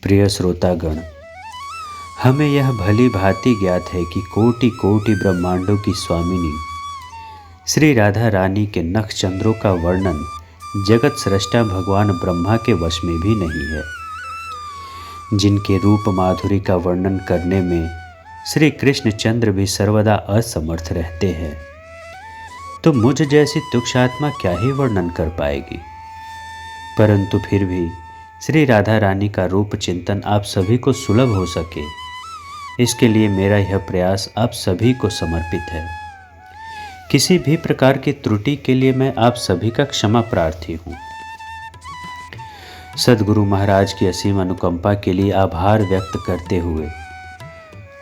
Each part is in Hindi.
प्रिय श्रोतागण, हमें यह भली भांति ज्ञात है कि कोटि कोटि ब्रह्मांडों की स्वामिनी श्री राधा रानी के नख चंद्रों का वर्णन जगत सृष्टा भगवान ब्रह्मा के वश में भी नहीं है। जिनके रूप माधुरी का वर्णन करने में श्री कृष्ण चंद्र भी सर्वदा असमर्थ रहते हैं, तो मुझ जैसी तुक्ष आत्मा क्या ही वर्णन कर पाएगी। परंतु फिर भी श्री राधा रानी का रूप चिंतन आप सभी को सुलभ हो सके, इसके लिए मेरा यह प्रयास आप सभी को समर्पित है। किसी भी प्रकार की त्रुटि के लिए मैं आप सभी का क्षमा प्रार्थी हूँ। सद्गुरु महाराज की असीम अनुकंपा के लिए आभार व्यक्त करते हुए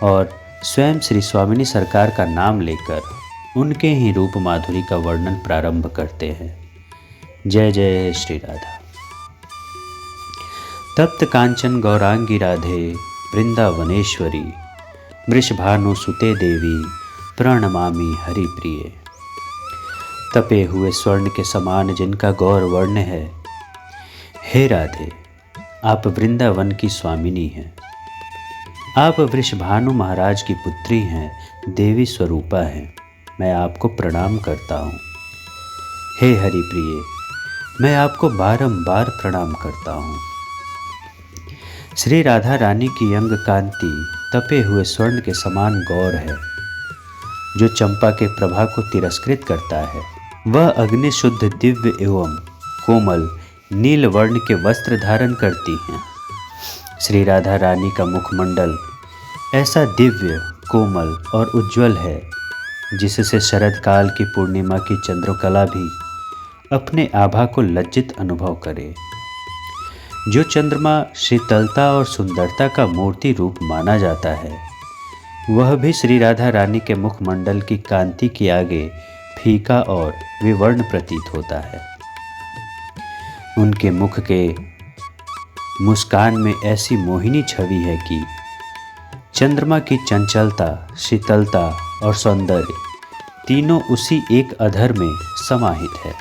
और स्वयं श्री स्वामिनी सरकार का नाम लेकर उनके ही रूप माधुरी का वर्णन प्रारंभ करते हैं। जय जय श्री राधा। तप्त कांचन गौरांगी राधे वृंदावनेश्वरी वृषभानु सुते देवी प्रणमामि हरिप्रिये। तपे हुए स्वर्ण के समान जिनका गौर वर्ण है, हे राधे, आप वृंदावन की स्वामिनी हैं। आप वृषभानु महाराज की पुत्री हैं, देवी स्वरूपा हैं। मैं आपको प्रणाम करता हूँ। हे हरिप्रिये, मैं आपको बारंबार प्रणाम करता हूँ। श्री राधा रानी की अंग कांति तपे हुए स्वर्ण के समान गौर है। जो चंपा के प्रभा को तिरस्कृत करता है, वह अग्नि शुद्ध दिव्य एवं कोमल नील वर्ण के वस्त्र धारण करती हैं। श्री राधा रानी का मुखमंडल ऐसा दिव्य, कोमल और उज्ज्वल है, जिससे शरद काल की पूर्णिमा की चंद्रकला भी अपने आभा को लज्जित अनुभव करे। जो चंद्रमा शीतलता और सुंदरता का मूर्ति रूप माना जाता है, वह भी श्री राधा रानी के मुखमंडल की कांति के आगे फीका और विवर्ण प्रतीत होता है। उनके मुख के मुस्कान में ऐसी मोहिनी छवि है कि चंद्रमा की चंचलता, शीतलता और सौंदर्य तीनों उसी एक अधर में समाहित है।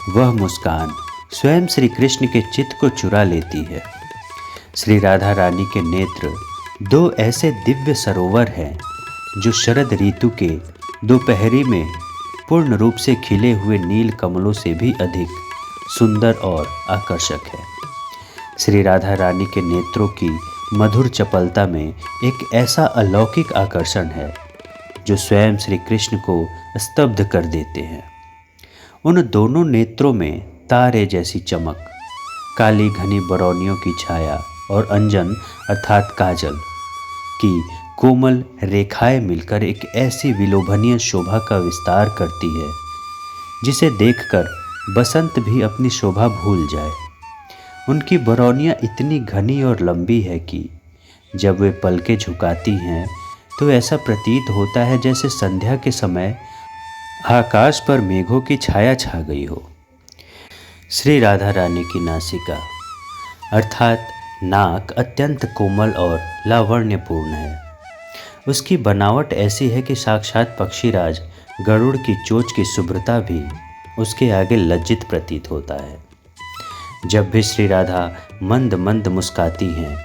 वह मुस्कान स्वयं श्री कृष्ण के चित्त को चुरा लेती है। श्री राधा रानी के नेत्र दो ऐसे दिव्य सरोवर हैं, जो शरद ऋतु के दोपहरी में पूर्ण रूप से खिले हुए नील कमलों से भी अधिक सुंदर और आकर्षक है। श्री राधा रानी के नेत्रों की मधुर चपलता में एक ऐसा अलौकिक आकर्षण है, जो स्वयं श्री कृष्ण को स्तब्ध कर देते हैं। उन दोनों नेत्रों में तारे जैसी चमक, काली घनी बरौनियों की छाया और अंजन अर्थात काजल की कोमल रेखाएं मिलकर एक ऐसी विलोभनीय शोभा का विस्तार करती है, जिसे देखकर बसंत भी अपनी शोभा भूल जाए। उनकी बरौनियां इतनी घनी और लंबी है कि जब वे पलकें झुकाती हैं, तो ऐसा प्रतीत होता है जैसे संध्या के समय आकाश पर मेघों की छाया छा गई हो। श्री राधा रानी की नासिका अर्थात नाक अत्यंत कोमल और लावण्यपूर्ण है। उसकी बनावट ऐसी है कि साक्षात पक्षीराज गरुड़ की चोंच की शुभ्रता भी उसके आगे लज्जित प्रतीत होता है। जब भी श्री राधा मंद मंद मुस्काती हैं,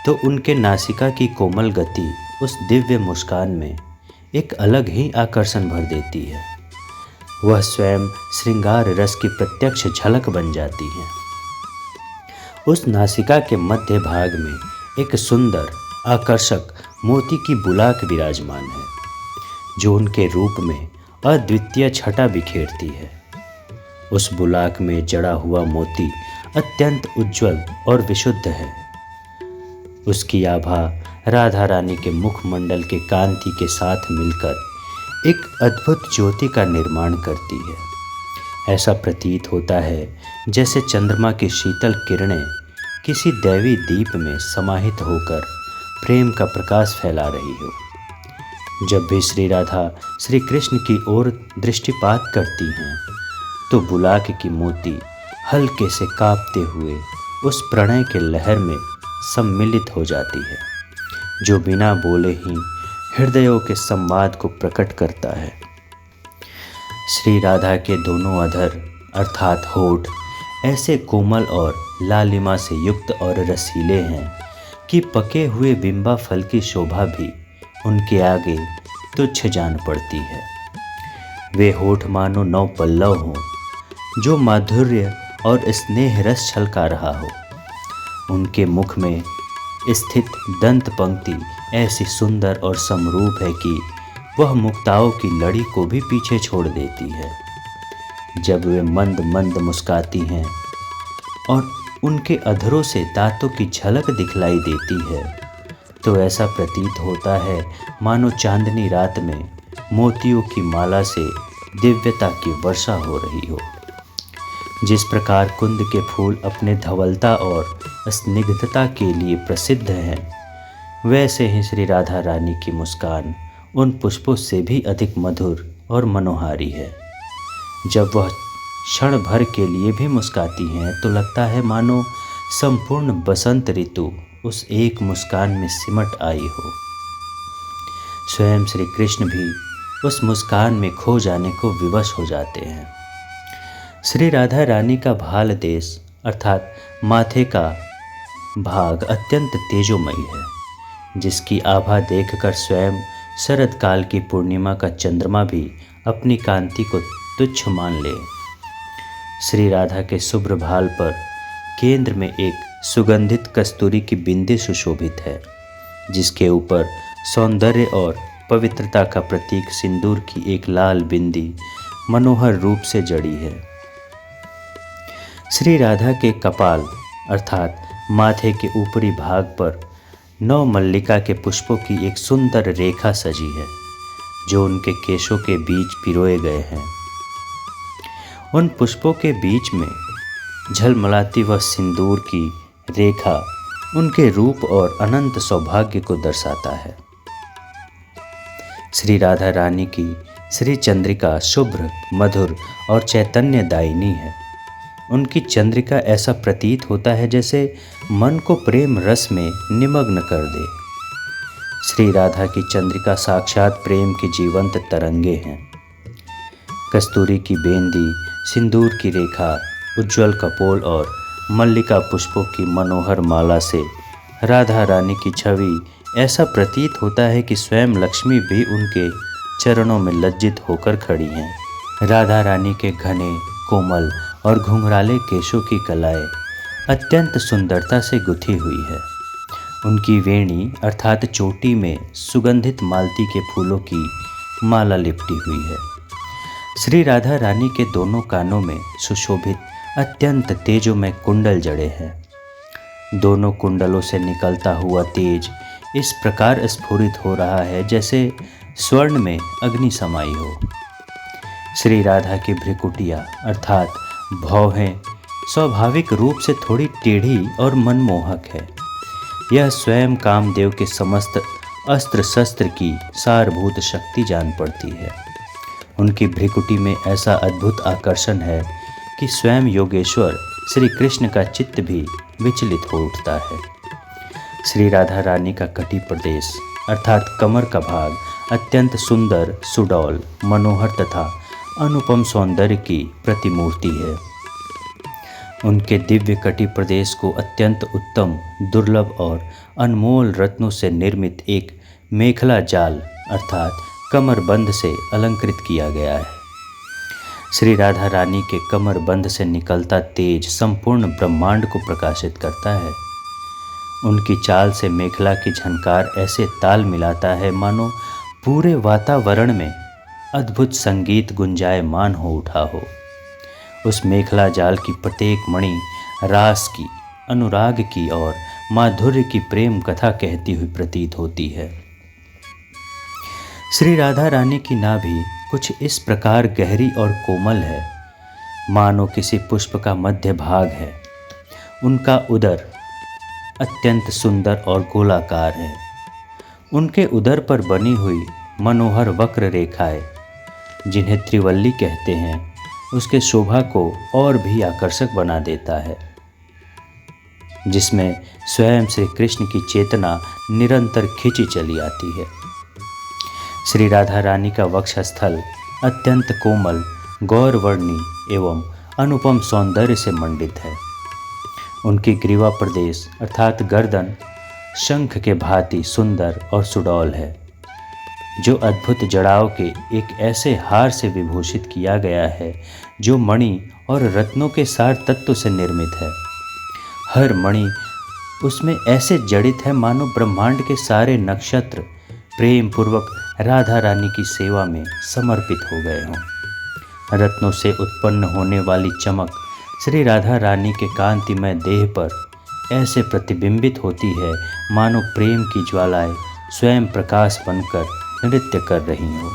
तो उनके नासिका की कोमल गति उस दिव्य मुस्कान में एक अलग ही आकर्षण भर देती है। वह स्वयं श्रृंगार रस की प्रत्यक्ष झलक बन जाती है। उस नासिका के मध्य भाग में एक सुंदर आकर्षक मोती की बुलाक विराजमान है, जो उनके रूप में अद्वितीय छटा बिखेरती है। उस बुलाक में जड़ा हुआ मोती अत्यंत उज्ज्वल और विशुद्ध है। उसकी आभा राधा रानी के मुखमंडल के कांति के साथ मिलकर एक अद्भुत ज्योति का निर्माण करती है। ऐसा प्रतीत होता है जैसे चंद्रमा की शीतल किरणें किसी दैवी दीप में समाहित होकर प्रेम का प्रकाश फैला रही हो। जब भी श्री राधा श्री कृष्ण की ओर दृष्टिपात करती हैं, तो बुलाक की मोती हल्के से कांपते हुए उस प्रणय के लहर में सम्मिलित हो जाती है, जो बिना बोले ही हृदयों के संवाद को प्रकट करता है। श्री राधा के दोनों अधर अर्थात होठ ऐसे कोमल और लालिमा से युक्त और रसीले हैं कि पके हुए बिंबा फल की शोभा भी उनके आगे तुच्छ जान पड़ती है। वे होठ मानो नौ पल्लव हों जो माधुर्य और स्नेह रस छलका रहा हो। उनके मुख में स्थित दंत पंक्ति ऐसी सुंदर और समरूप है कि वह मुक्ताओं की लड़ी को भी पीछे छोड़ देती है। जब वे मंद मंद मुस्काती हैं और उनके अधरों से दांतों की झलक दिखलाई देती है तो ऐसा प्रतीत होता है मानो चांदनी रात में मोतियों की माला से दिव्यता की वर्षा हो रही हो। जिस प्रकार कुंद के फूल अपने धवलता और स्निग्धता के लिए प्रसिद्ध हैं, वैसे ही श्री राधा रानी की मुस्कान उन पुष्पों से भी अधिक मधुर और मनोहारी है। जब वह क्षण भर के लिए भी मुस्काती हैं तो लगता है मानो संपूर्ण बसंत ऋतु उस एक मुस्कान में सिमट आई हो। स्वयं श्री कृष्ण भी उस मुस्कान में खो जाने को विवश हो जाते हैं। श्री राधा रानी का भाल देश अर्थात माथे का भाग अत्यंत तेजोमयी है, जिसकी आभा देखकर स्वयं शरद काल की पूर्णिमा का चंद्रमा भी अपनी कांति को तुच्छ मान ले। श्री राधा के शुभ्र भाल पर केंद्र में एक सुगंधित कस्तूरी की बिंदी सुशोभित है, जिसके ऊपर सौंदर्य और पवित्रता का प्रतीक सिंदूर की एक लाल बिंदी मनोहर रूप से जड़ी है। श्री राधा के कपाल अर्थात माथे के ऊपरी भाग पर 9 मल्लिका के पुष्पों की एक सुंदर रेखा सजी है, जो उनके केशों के बीच पिरोए गए हैं। उन पुष्पों के बीच में झलमलाती वह सिंदूर की रेखा उनके रूप और अनंत सौभाग्य को दर्शाता है। श्री राधा रानी की श्री चंद्रिका शुभ्र, मधुर और चैतन्यदायिनी है। उनकी चंद्रिका ऐसा प्रतीत होता है जैसे मन को प्रेम रस में निमग्न कर दे। श्री राधा की चंद्रिका साक्षात प्रेम की जीवंत तरंगे हैं। कस्तूरी की बेंदी, सिंदूर की रेखा, उज्ज्वल कपोल और मल्लिका पुष्पों की मनोहर माला से राधा रानी की छवि ऐसा प्रतीत होता है कि स्वयं लक्ष्मी भी उनके चरणों में लज्जित होकर खड़ी हैं। राधा रानी के घने, कोमल और घुंघराले केशों की कलाएं अत्यंत सुंदरता से गुथी हुई है। उनकी वेणी अर्थात चोटी में सुगंधित मालती के फूलों की माला लिपटी हुई है। श्री राधा रानी के दोनों कानों में सुशोभित अत्यंत तेजोमय कुंडल जड़े हैं। दोनों कुंडलों से निकलता हुआ तेज इस प्रकार स्फुरित हो रहा है जैसे स्वर्ण में अग्नि समाई हो। श्री राधा की भ्रिकुटियाँ अर्थात भौहें स्वाभाविक रूप से थोड़ी टेढ़ी और मनमोहक है। यह स्वयं कामदेव के समस्त अस्त्र शस्त्र की सारभूत शक्ति जान पड़ती है। उनकी भ्रिकुटी में ऐसा अद्भुत आकर्षण है कि स्वयं योगेश्वर श्री कृष्ण का चित्त भी विचलित हो उठता है। श्री राधा रानी का कटी प्रदेश अर्थात कमर का भाग अत्यंत सुंदर, सुडौल, मनोहर तथा अनुपम सौंदर्य की प्रतिमूर्ति है। उनके दिव्य कटी प्रदेश को अत्यंत उत्तम, दुर्लभ और अनमोल रत्नों से निर्मित एक मेखला जाल अर्थात कमरबंद से अलंकृत किया गया है। श्री राधा रानी के कमरबंद से निकलता तेज संपूर्ण ब्रह्मांड को प्रकाशित करता है। उनकी चाल से मेखला की झनकार ऐसे ताल मिलाता है मानो पूरे वातावरण में अद्भुत संगीत गुंजायमान हो उठा हो। उस मेखला जाल की प्रत्येक मणि रास की, अनुराग की और माधुर्य की प्रेम कथा कहती हुई प्रतीत होती है। श्री राधा रानी की नाभि कुछ इस प्रकार गहरी और कोमल है मानो किसी पुष्प का मध्य भाग है। उनका उदर अत्यंत सुंदर और गोलाकार है। उनके उदर पर बनी हुई मनोहर वक्र रेखाएं, जिन्हें त्रिवल्ली कहते हैं, उसके शोभा को और भी आकर्षक बना देता है, जिसमें स्वयं श्री कृष्ण की चेतना निरंतर खिंची चली आती है। श्री राधा रानी का वक्षस्थल अत्यंत कोमल, गौरवर्णी एवं अनुपम सौंदर्य से मंडित है। उनकी ग्रीवा प्रदेश अर्थात गर्दन शंख के भांति सुंदर और सुडौल है, जो अद्भुत जड़ाव के एक ऐसे हार से विभूषित किया गया है जो मणि और रत्नों के सार तत्व से निर्मित है। हर मणि उसमें ऐसे जड़ित है मानो ब्रह्मांड के सारे नक्षत्र प्रेम पूर्वक राधा रानी की सेवा में समर्पित हो गए हों। रत्नों से उत्पन्न होने वाली चमक श्री राधा रानी के कांतिमय देह पर ऐसे प्रतिबिंबित होती है मानो प्रेम की ज्वालाएं स्वयं प्रकाश बनकर नृत्य कर रही हो।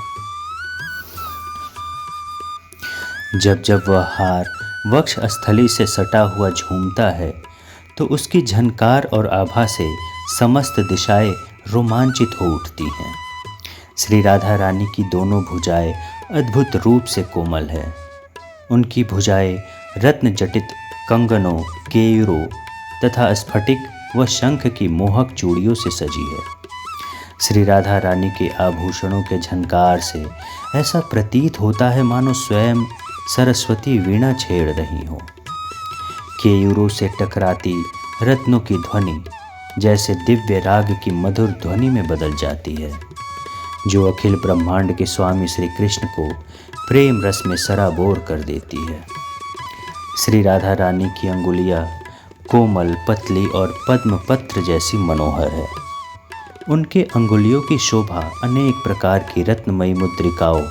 जब जब वह हार वक्ष स्थली से सटा हुआ झूमता है तो उसकी झनकार और आभा से समस्त दिशाएं रोमांचित हो उठती हैं। श्री राधा रानी की दोनों भुजाएं अद्भुत रूप से कोमल है। उनकी भुजाएं रत्न जटित कंगनों, केयूरों तथा स्फटिक व शंख की मोहक चूड़ियों से सजी है। श्री राधा रानी के आभूषणों के झनकार से ऐसा प्रतीत होता है मानो स्वयं सरस्वती वीणा छेड़ रही हो। केयूरों से टकराती रत्नों की ध्वनि जैसे दिव्य राग की मधुर ध्वनि में बदल जाती है, जो अखिल ब्रह्मांड के स्वामी श्री कृष्ण को प्रेम रस में सराबोर कर देती है। श्री राधा रानी की अंगुलियां कोमल, पतली और पद्म पत्र जैसी मनोहर है। उनके अंगुलियों की शोभा अनेक प्रकार की रत्नमयी मुद्रिकाओं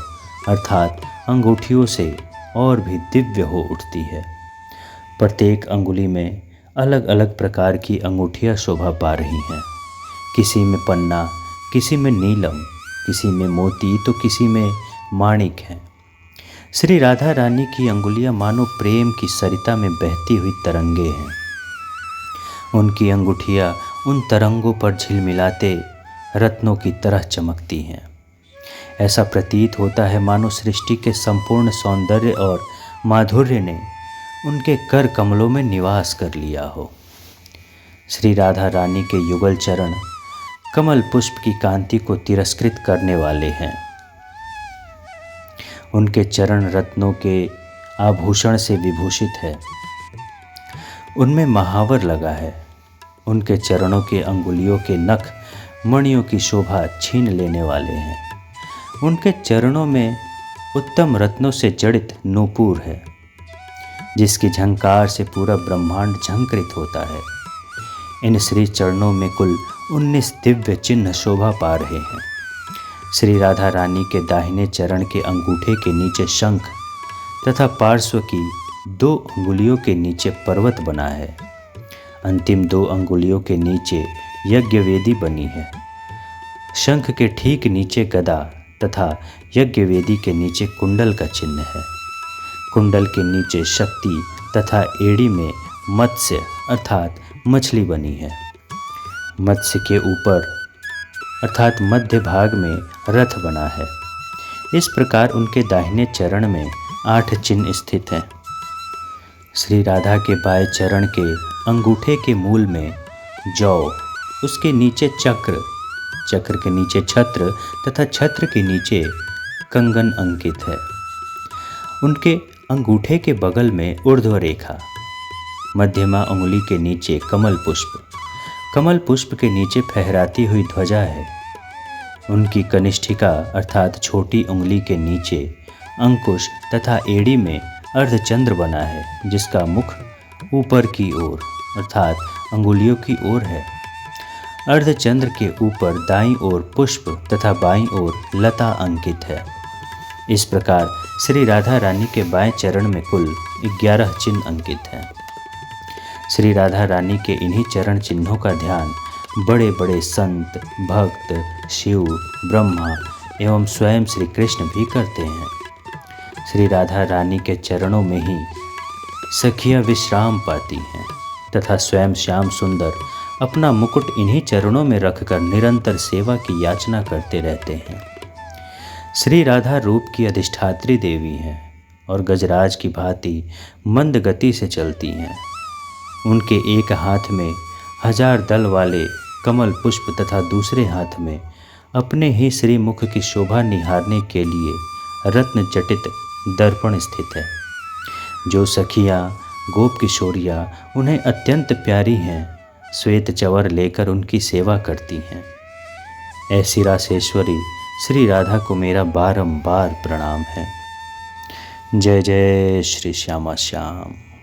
अर्थात अंगूठियों से और भी दिव्य हो उठती है। प्रत्येक अंगुली में अलग अलग प्रकार की अंगूठियाँ शोभा पा रही हैं। किसी में पन्ना, किसी में नीलम, किसी में मोती तो किसी में माणिक है। श्री राधा रानी की अंगुलियाँ मानो प्रेम की सरिता में बहती हुई तरंगे हैं। उनकी अंगूठियाँ उन तरंगों पर झिलमिलाते रत्नों की तरह चमकती हैं। ऐसा प्रतीत होता है मानो सृष्टि के संपूर्ण सौंदर्य और माधुर्य ने उनके कर कमलों में निवास कर लिया हो। श्री राधा रानी के युगल चरण कमल पुष्प की कांति को तिरस्कृत करने वाले हैं। उनके चरण रत्नों के आभूषण से विभूषित है। उनमें महावर लगा है। उनके चरणों के अंगुलियों के नख मणियों की शोभा छीन लेने वाले हैं। उनके चरणों में उत्तम रत्नों से जड़ित नूपुर है, जिसकी झंकार से पूरा ब्रह्मांड झंकृत होता है। इन श्री चरणों में कुल 19 दिव्य चिन्ह शोभा पा रहे हैं। श्री राधा रानी के दाहिने चरण के अंगूठे के नीचे शंख तथा पार्श्व की 2 अंगुलियों के नीचे पर्वत बना है। अंतिम 2 अंगुलियों के नीचे यज्ञवेदी बनी है। शंख के ठीक नीचे गदा तथा यज्ञवेदी के नीचे कुंडल का चिन्ह है। कुंडल के नीचे शक्ति तथा एड़ी में मत्स्य अर्थात मछली बनी है। मत्स्य के ऊपर अर्थात मध्य भाग में रथ बना है। इस प्रकार उनके दाहिने चरण में 8 चिन्ह स्थित हैं। श्री राधा के बाएं चरण के अंगूठे के मूल में जौ, उसके नीचे चक्र, चक्र के नीचे छत्र तथा छत्र के नीचे कंगन अंकित है। उनके अंगूठे के बगल में ऊर्ध्व रेखा, मध्यमा उंगली के नीचे कमल पुष्प, कमल पुष्प के नीचे फहराती हुई ध्वजा है। उनकी कनिष्ठिका अर्थात छोटी उंगली के नीचे अंकुश तथा एड़ी में अर्धचंद्र बना है, जिसका मुख ऊपर की ओर अर्थात अंगुलियों की ओर है। अर्धचंद्र के ऊपर दाईं ओर पुष्प तथा बाईं ओर लता अंकित है। इस प्रकार श्री राधा रानी के बाएं चरण में कुल 11 चिन्ह अंकित हैं। श्री राधा रानी के इन्हीं चरण चिन्हों का ध्यान बड़े बड़े संत, भक्त, शिव, ब्रह्मा एवं स्वयं श्री कृष्ण भी करते हैं। श्री राधा रानी के चरणों में ही सखियाँ विश्राम पाती हैं तथा स्वयं श्याम सुंदर अपना मुकुट इन्हीं चरणों में रखकर निरंतर सेवा की याचना करते रहते हैं। श्री राधा रूप की अधिष्ठात्री देवी हैं और गजराज की भांति मंद गति से चलती हैं। उनके एक हाथ में 1000 दल वाले कमल पुष्प तथा दूसरे हाथ में अपने ही श्री मुख की शोभा निहारने के लिए रत्न जटित दर्पण स्थित है। जो सखियाँ गोप किशोरियाँ उन्हें अत्यंत प्यारी हैं, श्वेत चंवर लेकर उनकी सेवा करती हैं। ऐसी रासेश्वरी श्री राधा को मेरा बारंबार प्रणाम है। जय जय श्री श्यामा श्याम।